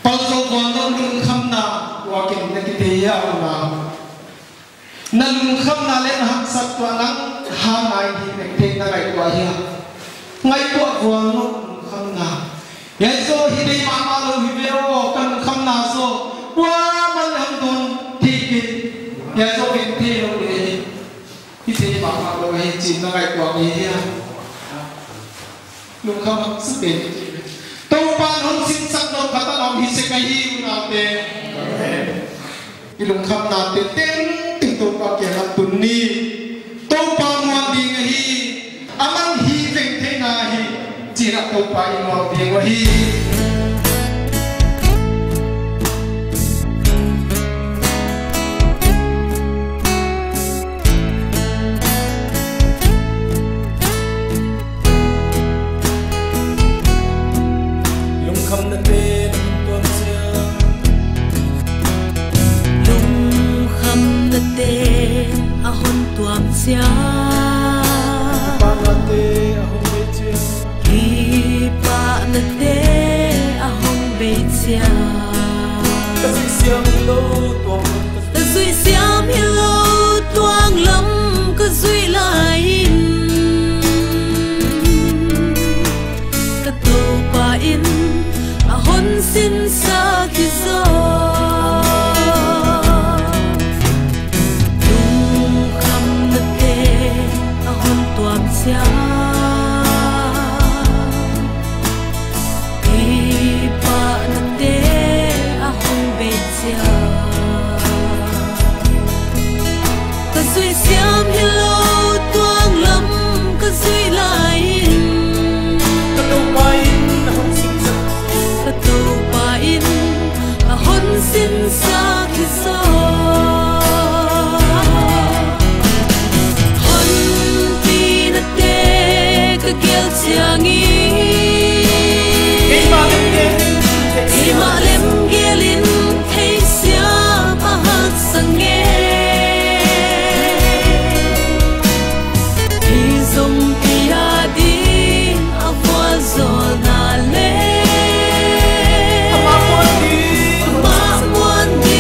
palzo kon don lung kham na wa kin te ki te ya na na lung kham na le hak sat to nang ha nai hi te te na rai wa ya ngai ko wa no kham na ya so hi dei ma ma lo hi ve o kan kham na so wa man ham don ti ki ya so kin te lo le hi te ma ma lo hi chin na rai wa ni ya lung kham sa pe tàu pan hôn xin sắc đôi khát lòng hi sẽ cái hi nào thế cái lùng khăm nào thế tên từng tàu pa kia làm tuần ni tàu pa ngoan đi ngay hi amang hi veng thế na hi chỉ là tàu pa ngoan đi ngay hi sia pa na te a hong be chia hi pa na te a hong be chia ta zui siam hi lo tuang lam ka zui lai in ka to pa in a hon sin sa ki zo xin xa khi gió hôn ti na te ka kiel chiang i ma lem gelin thấy sia pa hat sang nghe thì dòng ti a đi a vua gió na le One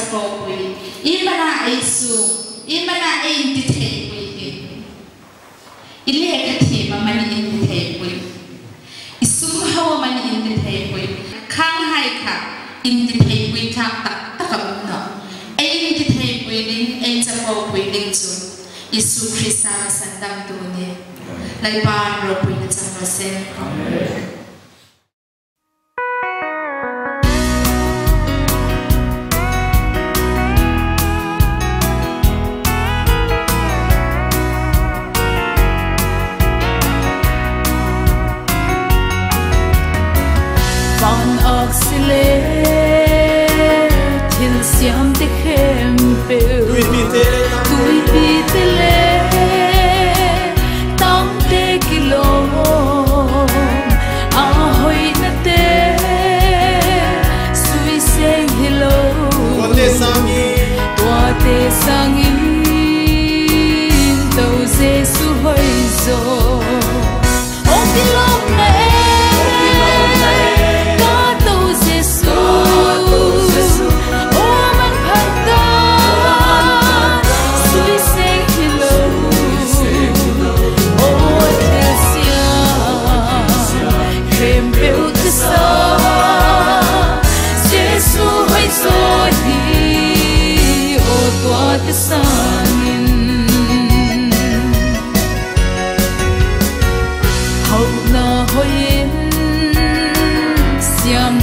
จะโกวีอิมันน่ะไอสูอิมันน่ะไออินทิเทวีอิเล่กทีมันอินทิเทวีอิสุมหัวมันอินทิเทวีข้างให้ค่ะอินทิเทวีทักตักตะกับเนาะไออินทิเทวีนี่ไอจะโกวีนี่จูอิสุคริสต์สันดำตัวนี้ไล่บ้านเราปุยนะจังเราเซนSiam te khempel tui pi te le tang te kilom a hoi na te sui seng hello tua te sangi tau se su hoi zo o kilom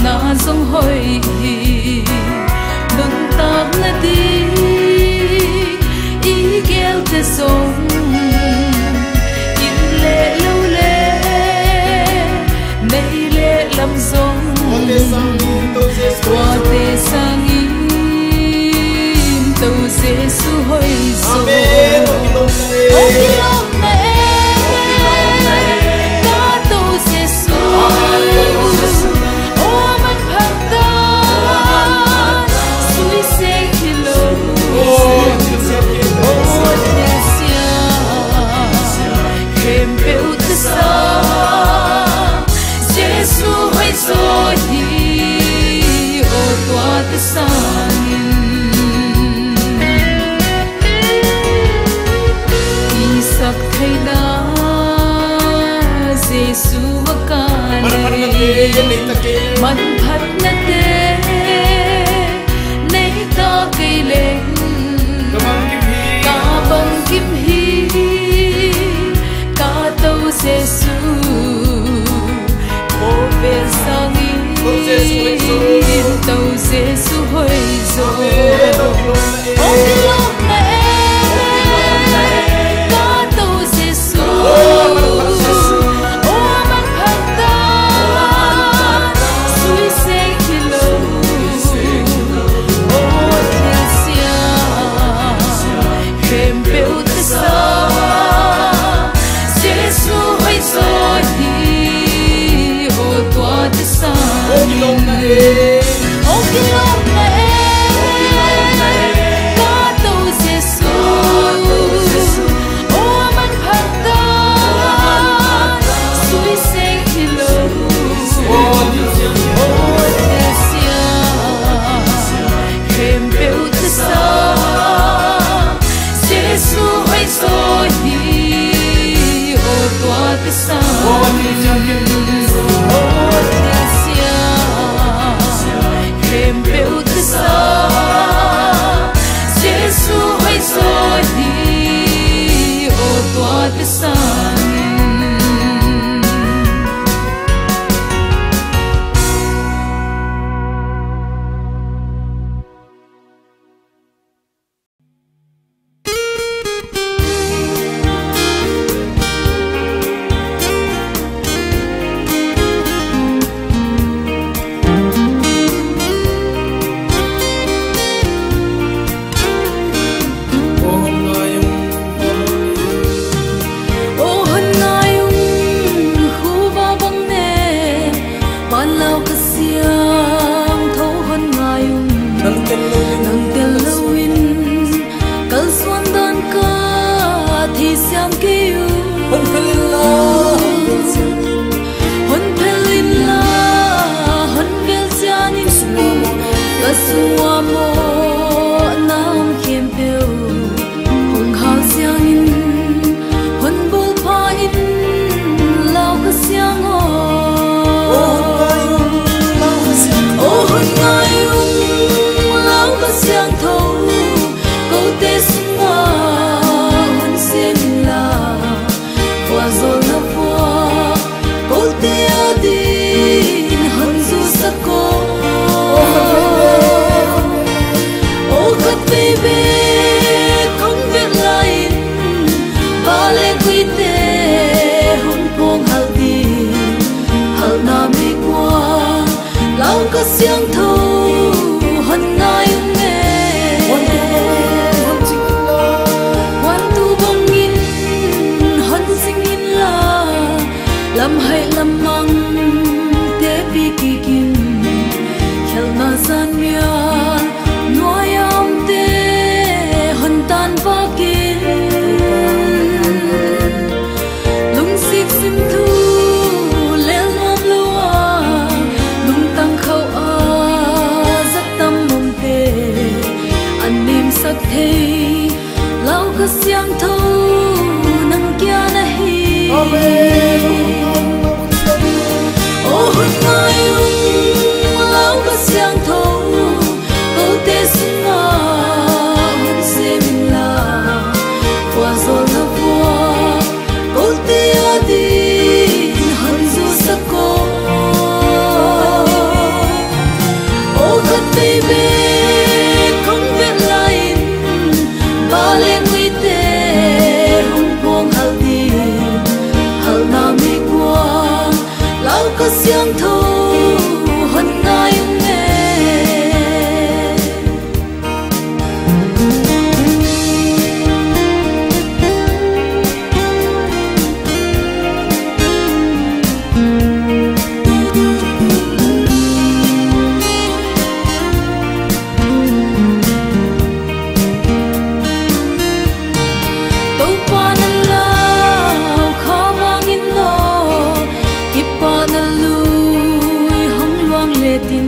na sông hồi đừng tạm na đi ý kéo te sông in lệ lâu lệ nay lệ làm sông qua te sang in tàu Giêsu hồi sông man phat na te nei ta cây leng ka bang kim hi ka tau Giêsu o pe sang in tau Giêsu hoi zo o kilom na ka tau Giêsu Suamo có xiang thâu hân ngai nghe quan tu bông in hân sinh in la làm hay làm măng tế bi kỳ kim khel na san mia nuôi am tế hân tan ba kim lung xích sim thu lel nom lua lung tăng khâu a rất tâm mong tế an nim sắc thề lau khát xiang thâu nang kia na hi ô hôn ngai lau khát xiang thâu câu tê sung ma hôn se min la qua rồi na qua câu tê adin hân du sắc cô ô khát tê bê không biết lại ba lên nguy tê hồng buông hal đi hal na mi qua lau khát xiang thâu hân ngai nghe tàu pa na lao kha mang in lo kipa na lui hong luang le tin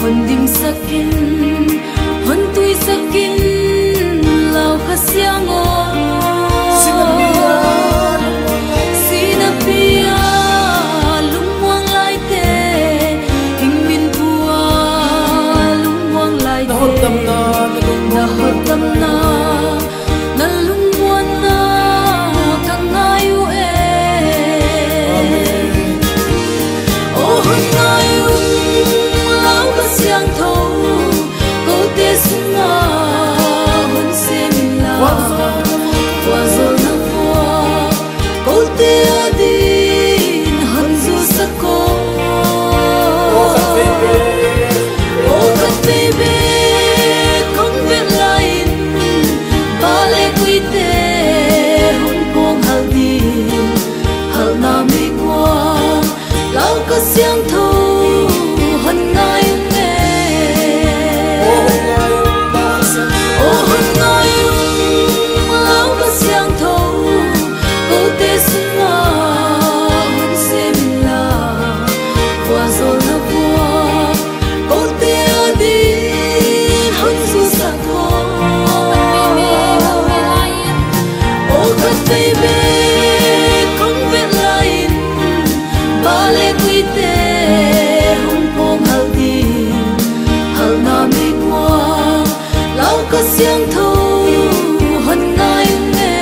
hon dim sakin hon tui sakin lao kha xiang o sinapia lung wang lai te hình min thua lung wang lai te na hot tam na na lung wan na kang ngai u e ô hôn ngai lau khát xiang thâu câu tê sung ma hôn se min la qua rồi na qua câu tê adin hân du sắc cô ô khát tê bê không biết lại ba lê quy tê hồng buông hal đi hal na mi qua lau khát xiang thâu hân ngai nghe ô hân ngai lau khát xiang thâu câu tê sung ma hôn se min la qua rồi na qua câu tê adin hân du sắc cô ô khát tê bê không biết lại ba lê quy tê hồng buông hal đi hal na mi qua lau khát xiang thâu hân ngai nghe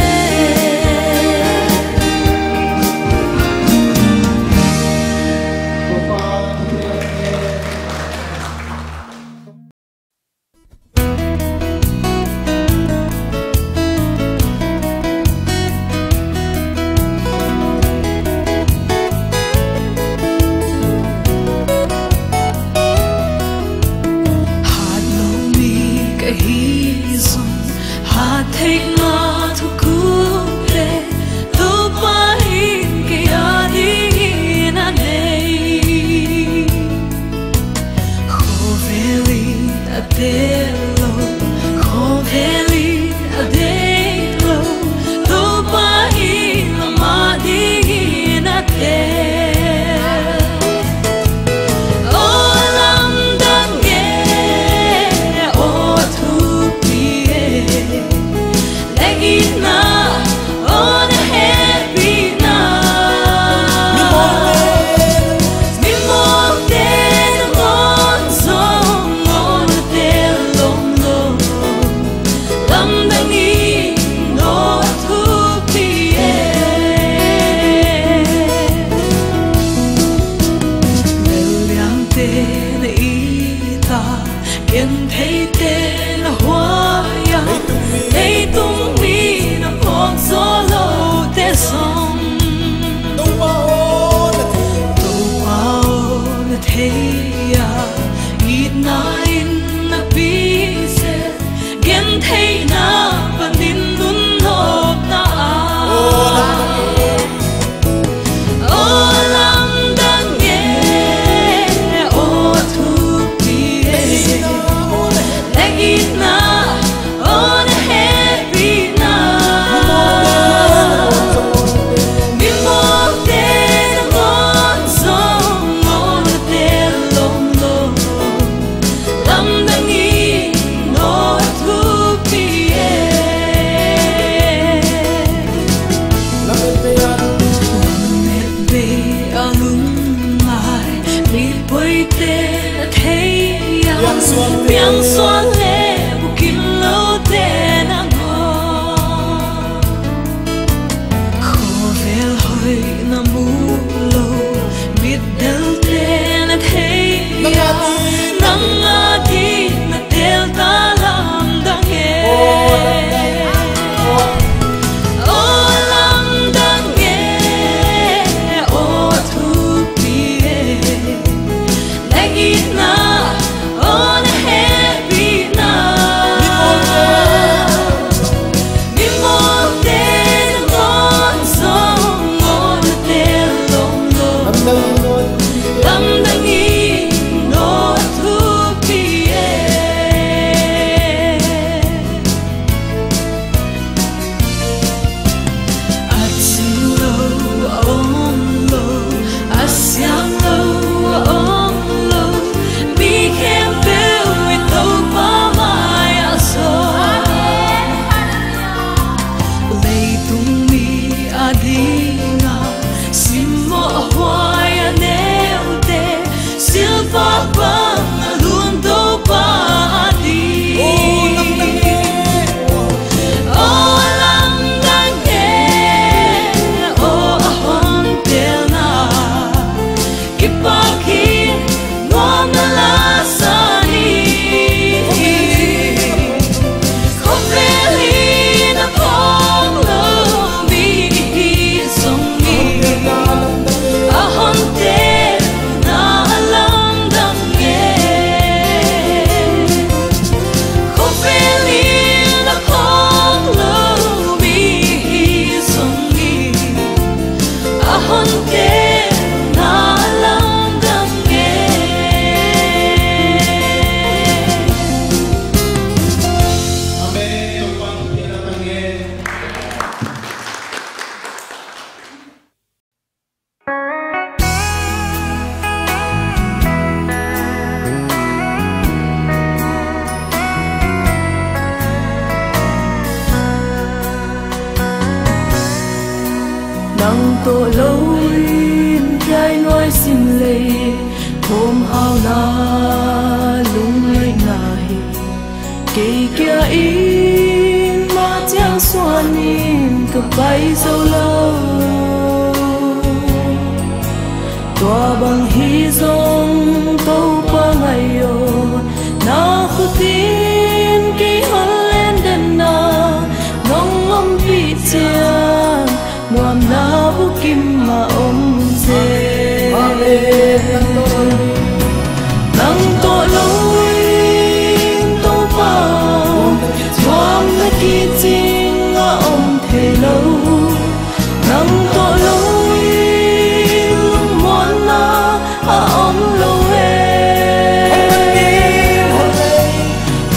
miang xoan lệ bukin lâu tên ang khó vel hơi na mu lâu mít del tên ang hey nang adi na tel ta lam dang e o lam dang e o thu pi e lagi na on happy na mi mo ten ngon song mo tel long lo lam dang i no thu pi e at sim lo on lo asyang lo on lo mi can build with no mama so lay tung mi adina simo hoy aneu te silva bang lundo pa di o lam dang e o ahon tel na kipakin ngon na lasani kopeli na pong lo mi song mi ahon tel na alam dang e kopeli na pong lo mi song mi ahon tel na alam dang e Amen. Tupang pinatangin. nang to loin kai noi sim le thom hao na lung lei nai ke kia in ma chang suan in ka pai zo lo tua bang hi zong to pa ngai yo na khu tin ki hol len den na nong om pi chiang nuam na bu kim ma om se nang to loi to pa nuam na ki ching a om the lo nang to loi mon na a om lo e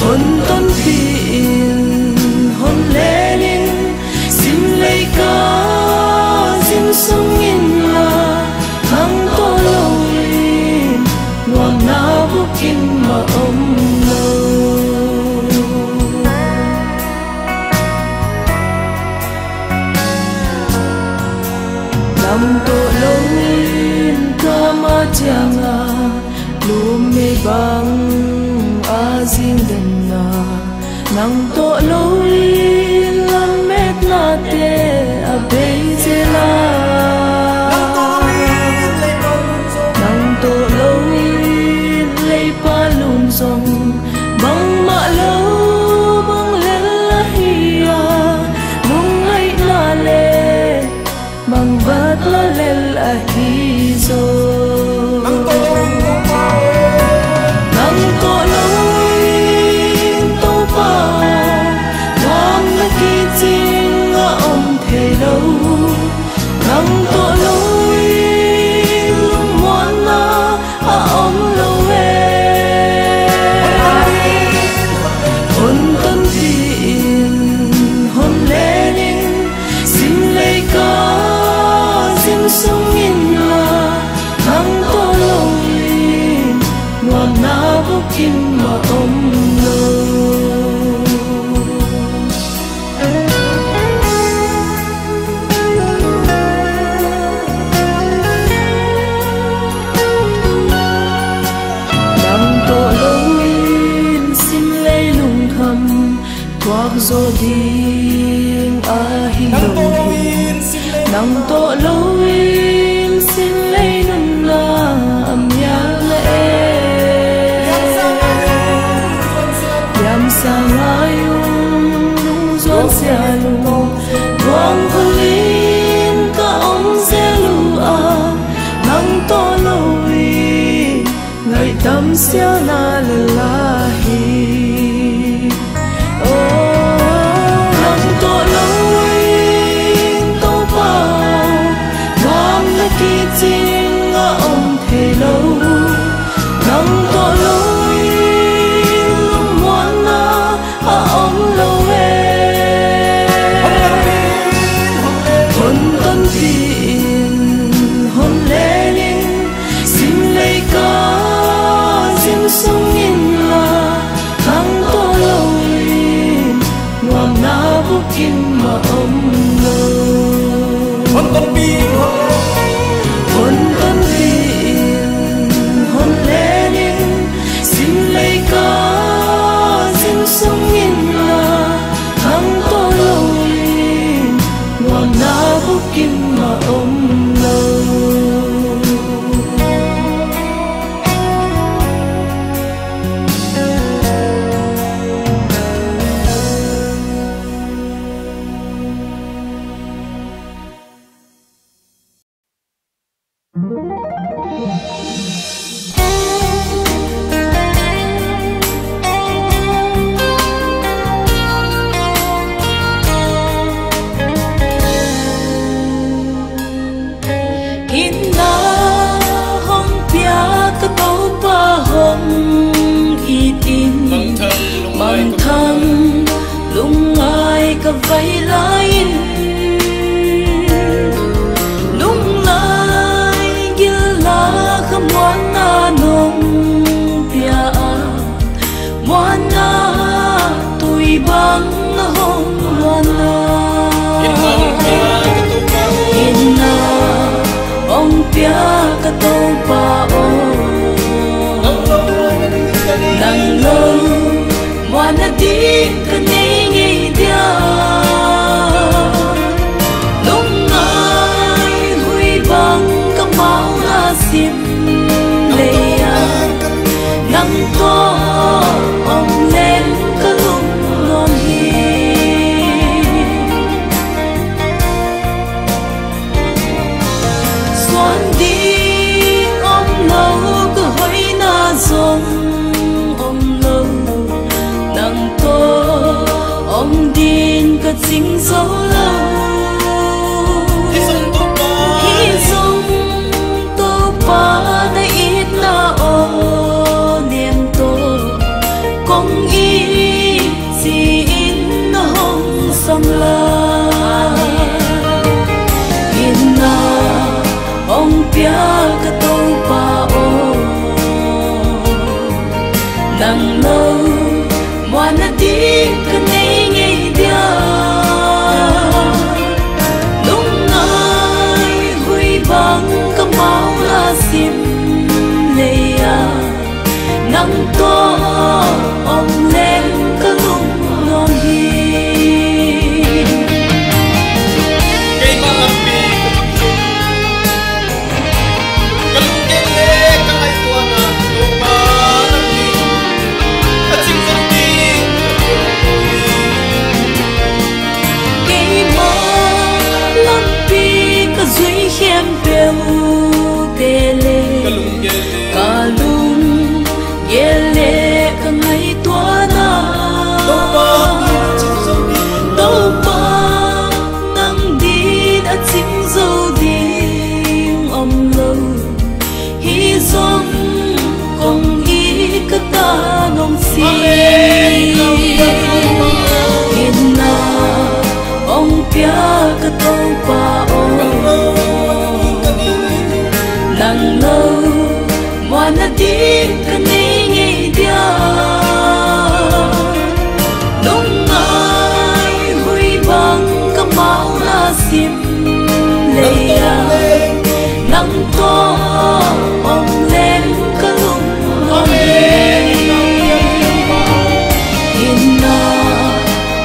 hon ton phi in hon lenin sim lei ka sim sung in la nang to loin nuam na bukin ma om lo nam to loin ka ma changa lu me bang a zing den na nang to loin lam met na te a bei ze la nang to loin lei pa lun song bang ma lo bang le la hiya mong ai na le bang bat la le la hi zo nang to loin to pa zo ding a hi lo nang to loin sin lei nun la am ya le yam sa ngayung nung zon sia lu wang kulin ka om se lu a nang to loin ngày tâm sia na le la hi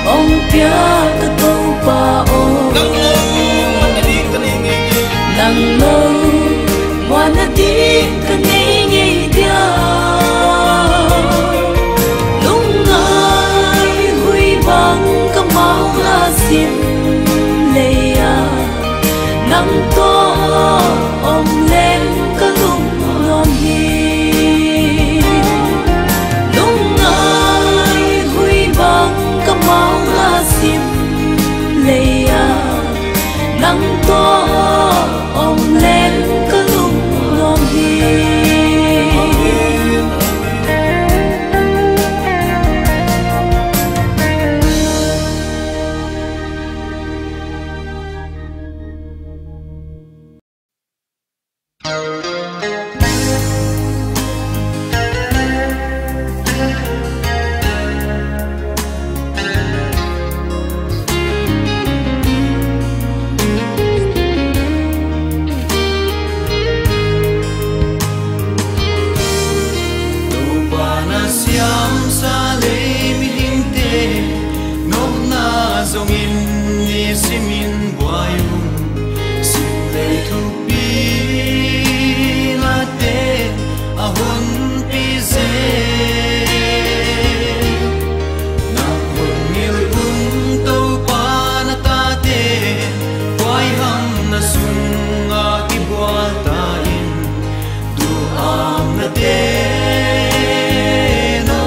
ông in ni simin buayum sim le thu pi la te ahun pi ze na hun mil to pa na ta te quay ham na sun nga ki bua ta in du am na te no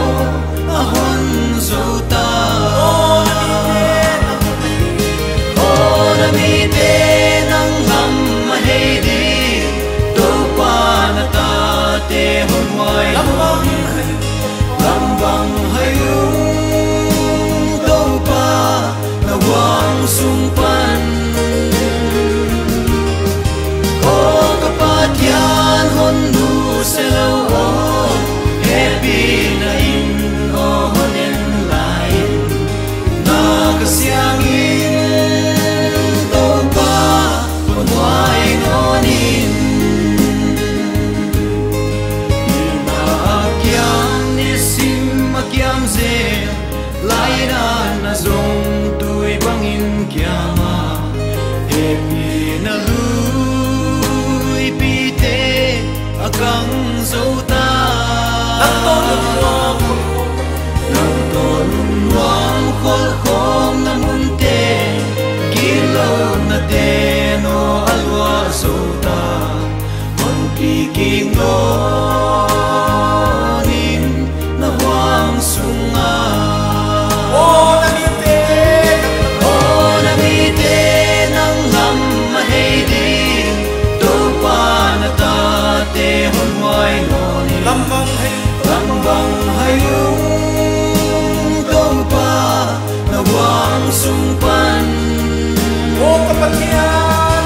ahun zo ta mi te nang ham ma hei di to pa na ta te hon wai lam bang hayung to pa na wang sung pan ko ka pa tian hon nu se lo o happy na in o hon en lai na ka siang zong tui bangin kiama happy na lui pi te akang zota nang ton wang khol khom na mun te kilo na te no alwa zota mon ki king no nin na wang sunga lambang hayung tong pa na wang sumpan o kapatyan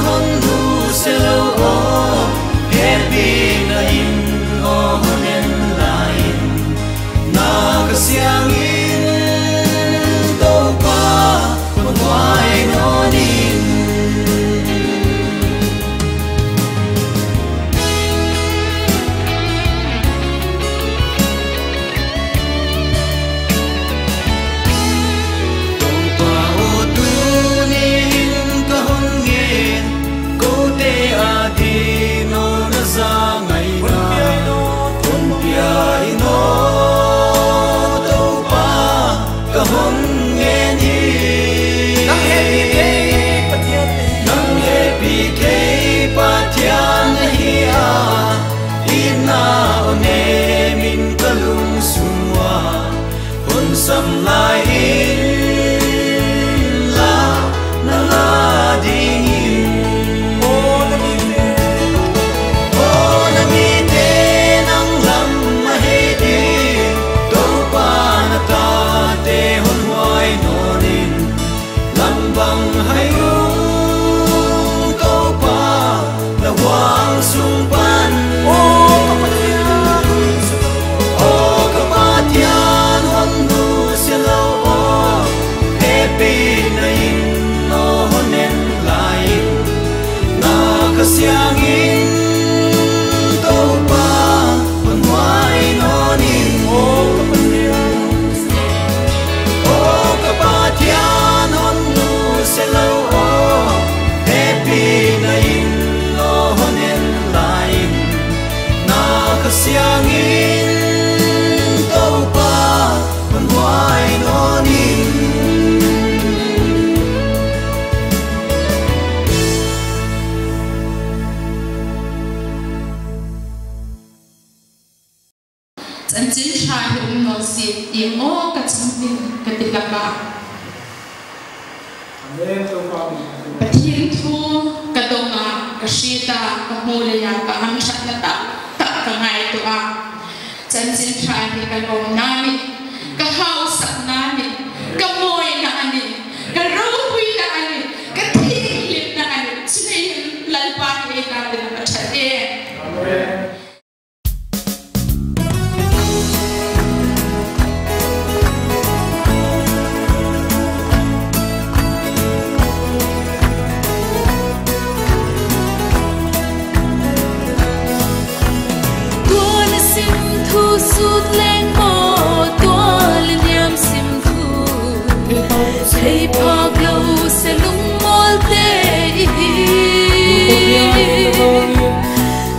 hon du selo o happy na in o honen lain na kasyangin tong pa kunway nonin sam lai in la na la ding in o na mi te nang lam ma hei di to pa na ta te hon wai no nin lam bang hayung to pa na wang sung pan o kapatyan hon happy na in no honen lain na kasyangin to pa panwai nonin o kapatyan hon nu selo o happy na in no honen lain na kasyangin to pa panwai nonin anh chính trai cũng ngồi xịt yếm ô cả trong tim cả tình cảm bà cả thiên thu cả đông à cả sita cả mô lê ya cả ham sát là ta cả ngày tụ à anh chính trai thì cả lòng nani cả hao sắc nani cả môi nani cả râu quy nani cả thiên liệt nani cho nên lần ba cái nani là thật đấy. Sút lên mồ tua lên em sim thu thầy phạc lâu sẽ lung mol tê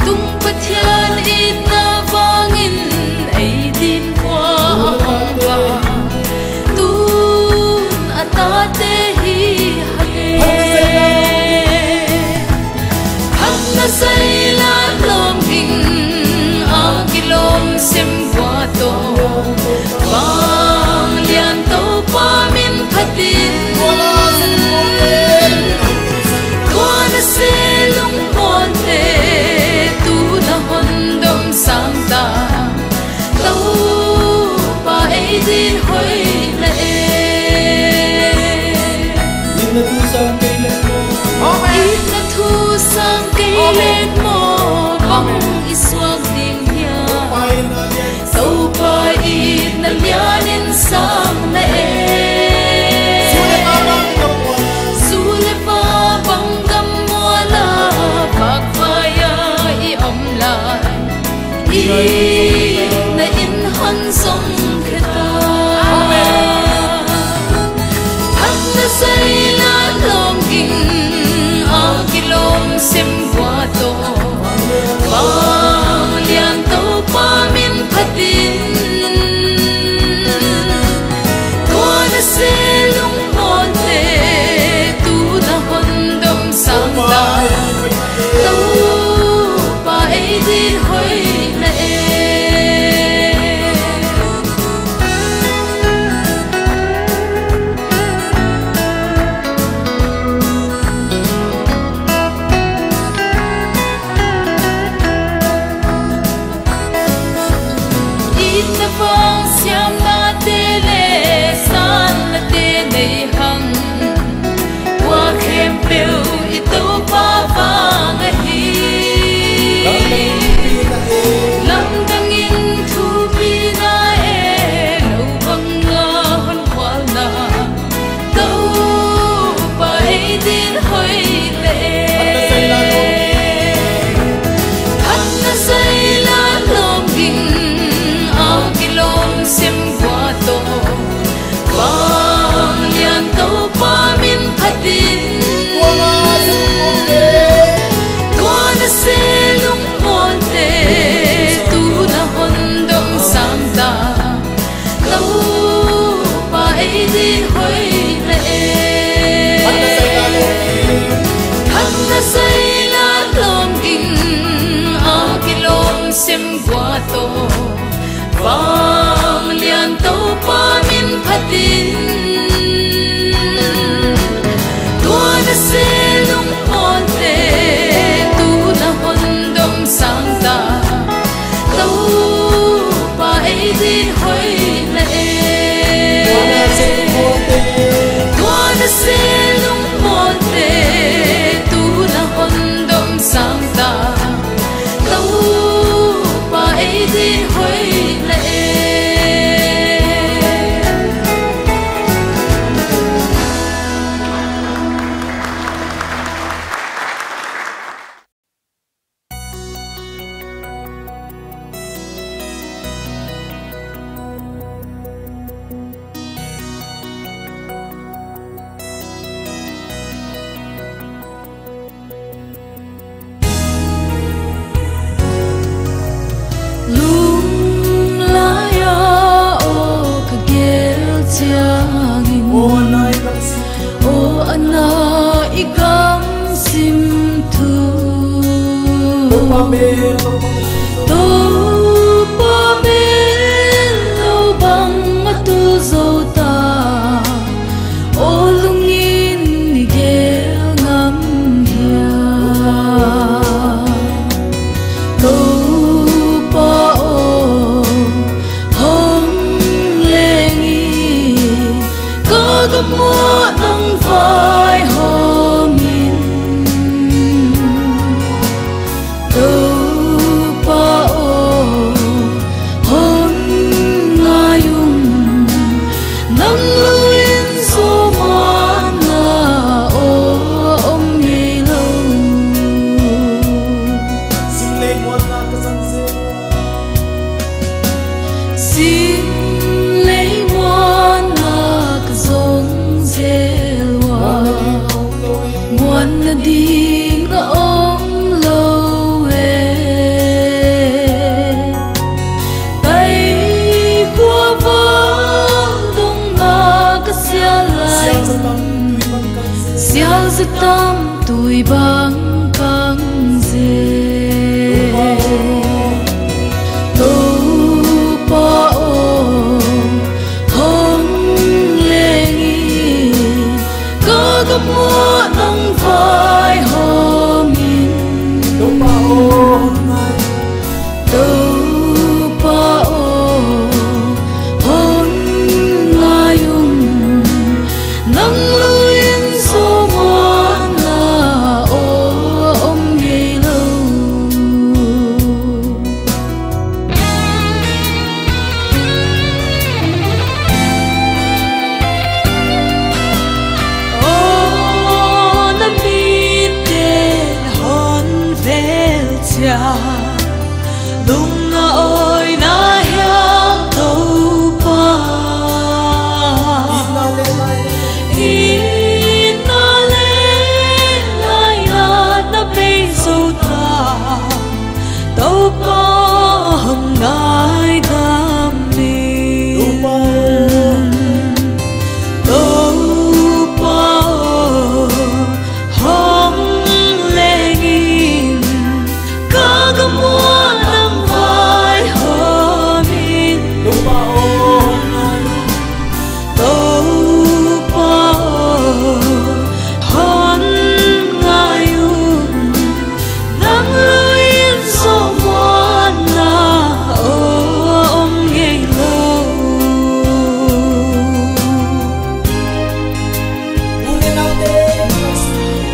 tung bát thiên ít na vangin ai din qua hong ba tun ata te hi hage hang say la lom ging a kilom sem qua to vang lian to pa min khatin kwa se lung mon te tu na hon dom sang ta lo pa ai din hoi la na thu sang ke let mo bang iswag ding ya so pa it na lianin sang na sule pa bang gam mo la bak faya I om la I na in han song kheta hak na say la long ging a kilom sim kwa to bang lian to pa min khatin kwa na se lung mon te tu na hon dom sang ta lo pa ai din hoi na vang lian to pa min phatin tua na se lung mon te tu na hon dom sang ta lo pa ai din hoi na tua na se lung mon te tu na hon dom sang ta lo pa ai din hoi na cam tuổi băng căng dê đâu pa ô hong lên y có mua nắng vai hôm in đâu pa ô hôn ngayung nắng luyến số ngoan là ôm ghê lâu ô nằm biết để hôn về cha đúng là ôi na hiang đâu pa in na le lai la na pe so ta đâu pa hồng ngai đam mê đâu pa hồng lên in ca ca mua nắng vai hôm in đâu pa hôn ngayung nắng luyến số ngoan là ôm ghê lâu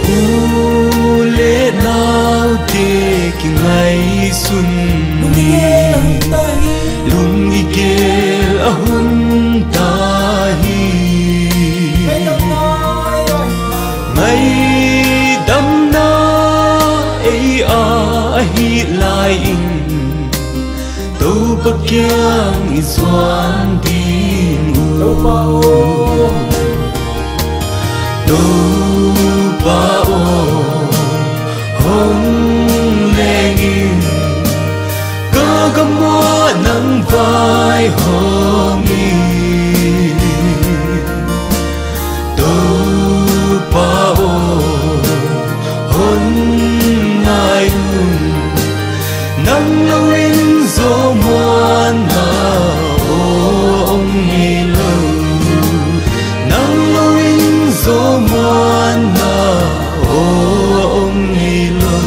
u lệ nào để cái ngày xuân ni lung ike ahun tahi ngày đâm na ấy ahi lai in đâu bất kiang doan din đâu pa ô hong lên in có mua nắng vai hôm in đâu pa ô hôn ngayung nắng lâu in gió ngoan na ôm nghề lâu nắng lâu in gió ngoan na ôm nghề lâu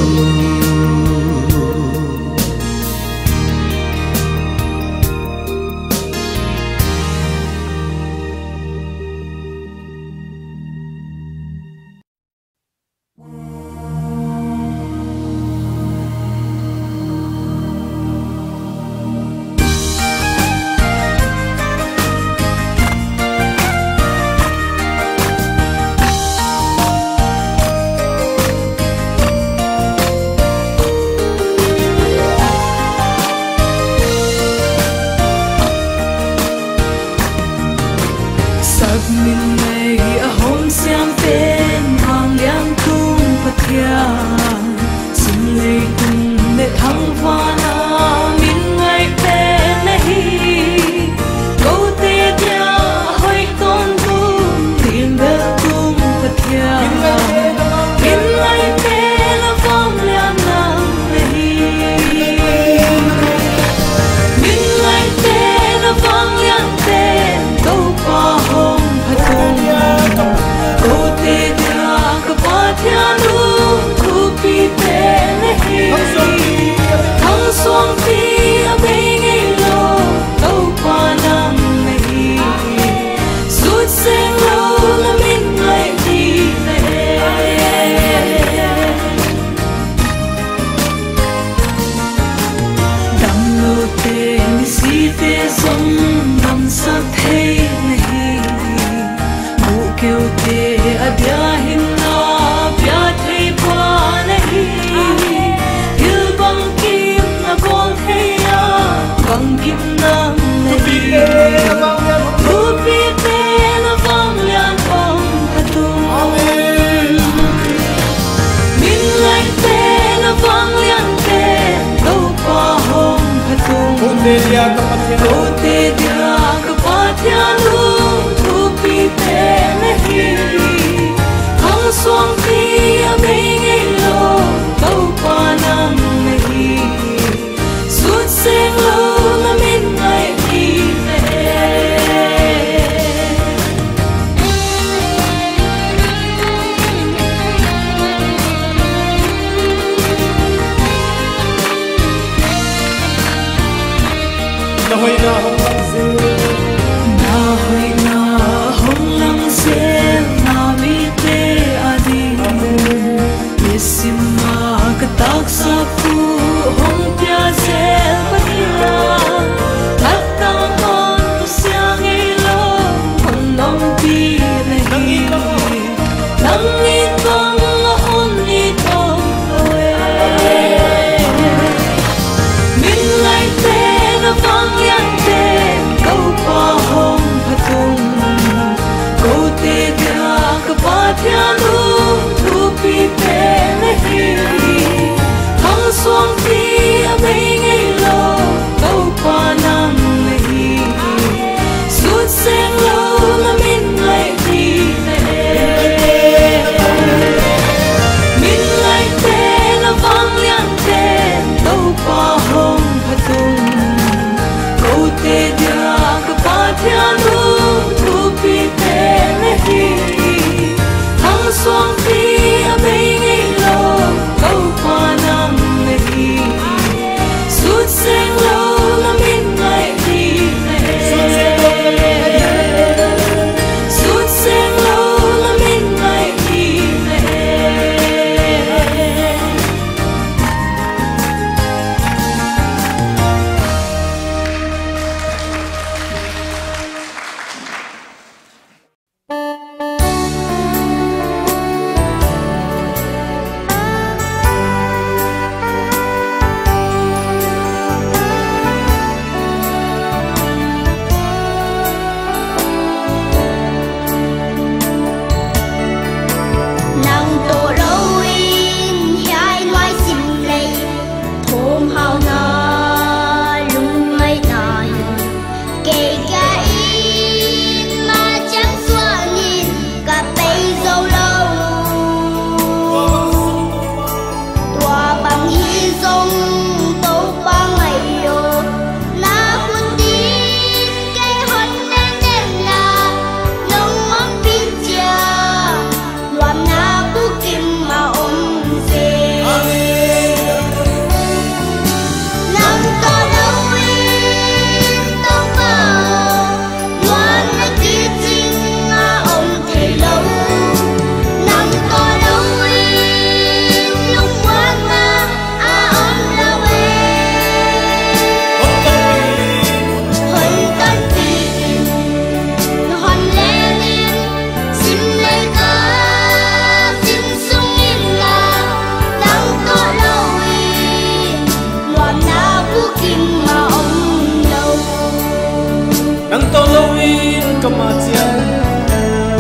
sắc min ngày hôm xem tên hoàng liang tung bát giang xin lấy cùng để thăng hoa na min ngày tên này câu tê dia hơi con tung tìm về tung bát giang min ngày tên là phong liang nang này min ngày tên là phong liang tên đâu pa hồng cô tê dia ka pa thia lu thu pi pe nahi thang suang ti a be ngai lo đâu pa nam nahi sut se lo na min ngai ti ve dam lo te ni si te som dam sa the nahi kêu te adya hin na pya thei pa nahi dil bang kim na kol thei ya bang kim na nahi tu pi te na vang lian ong patung amen min lai te na vang lian te đâu pa hong patung cô te dia ka pa thia lu tu pi te nahi hang suang ti hoi na hong lang se na hoi na hong lang se na mi te adi yesimma ka tak sa pu hong pya se pania takang on tu siang ilo hong nong pi nei nang itong hon itong oe min lai te na vang lian te câu pa hong phatung câu te dia ka pa thia lu thu pi pe nei thang suang ti a mei ngei lo câu pa nang nei sut seng lo na min lai ti min lai te na vang lian te câu pa hong phatung câu te dia ka pa thia lu thu pi pe nei thang suang ti a mei ngei lo câu pa nang nei sut seng lo na min lai ti sut seng lo na min lai ti nắng tô lâu in hai loài sim lây thôm hao na lung mây nai kể cả in mà chẳng xóa nhìn cả bây dâu lâu tua bằng hy dung tô bằng ngày yo na phun đi cái hôn đen đen là nông mắm pin chia loạn na bu kim ma se nắng to đâu in tông vào loạn na kia chinh na thầy lâu nắng to đâu in lung quán na lâu hơn tân tin hòn lên sim lê ca sim sung in la nắng to lâu in loạn na bu kim ma lâu nang to lâu in kama chiang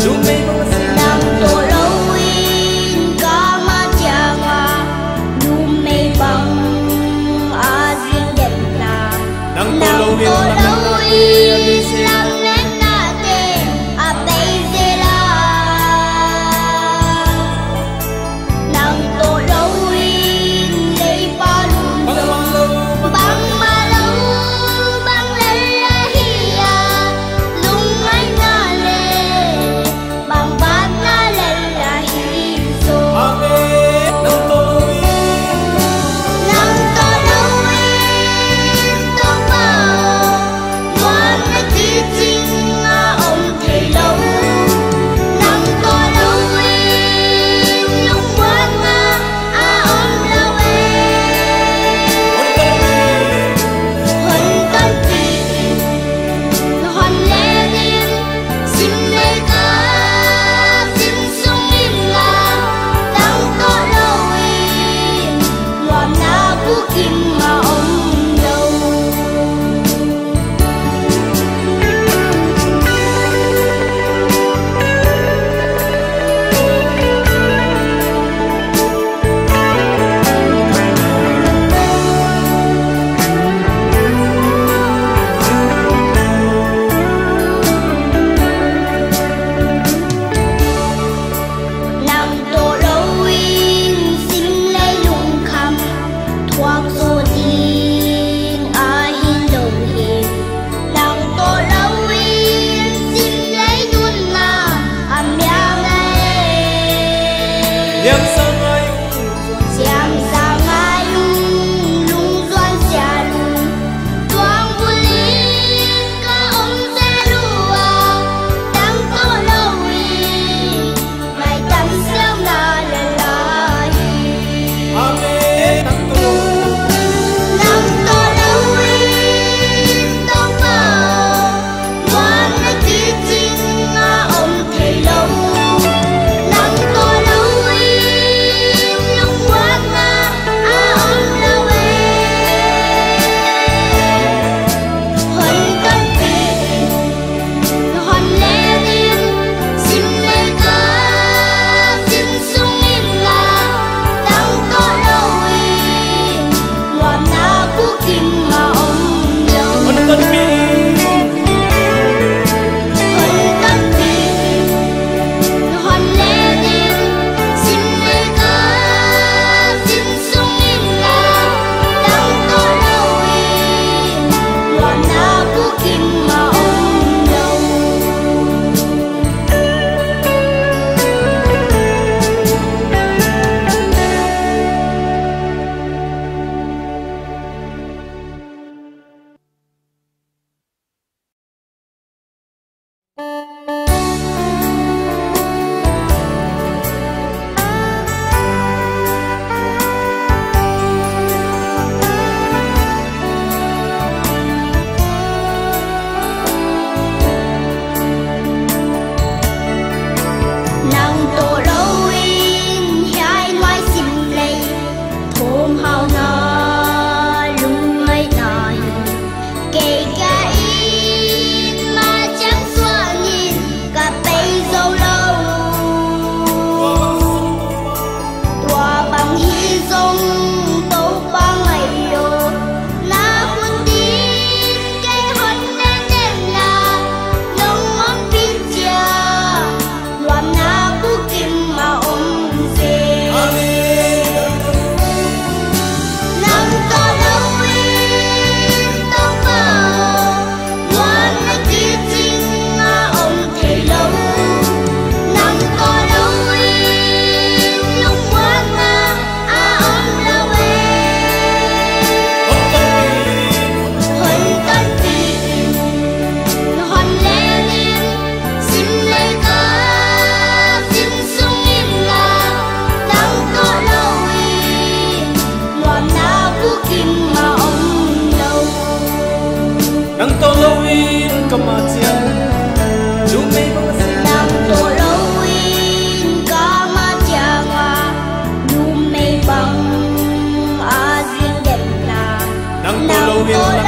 lu mei bang se nắng to lâu in ca ma changa lu mei bang a riêng đẹp na nang to lâu in nắng to lâu nang in lang lên na te a bay se la nắng to lâu in lấy ba lu bang lâu bang ma lâu bang lên la hiya lung ai na le bang ba na le nang to lowin kamatia lume nang to lowin kamatia nga lume bang azin dem na nang to lowin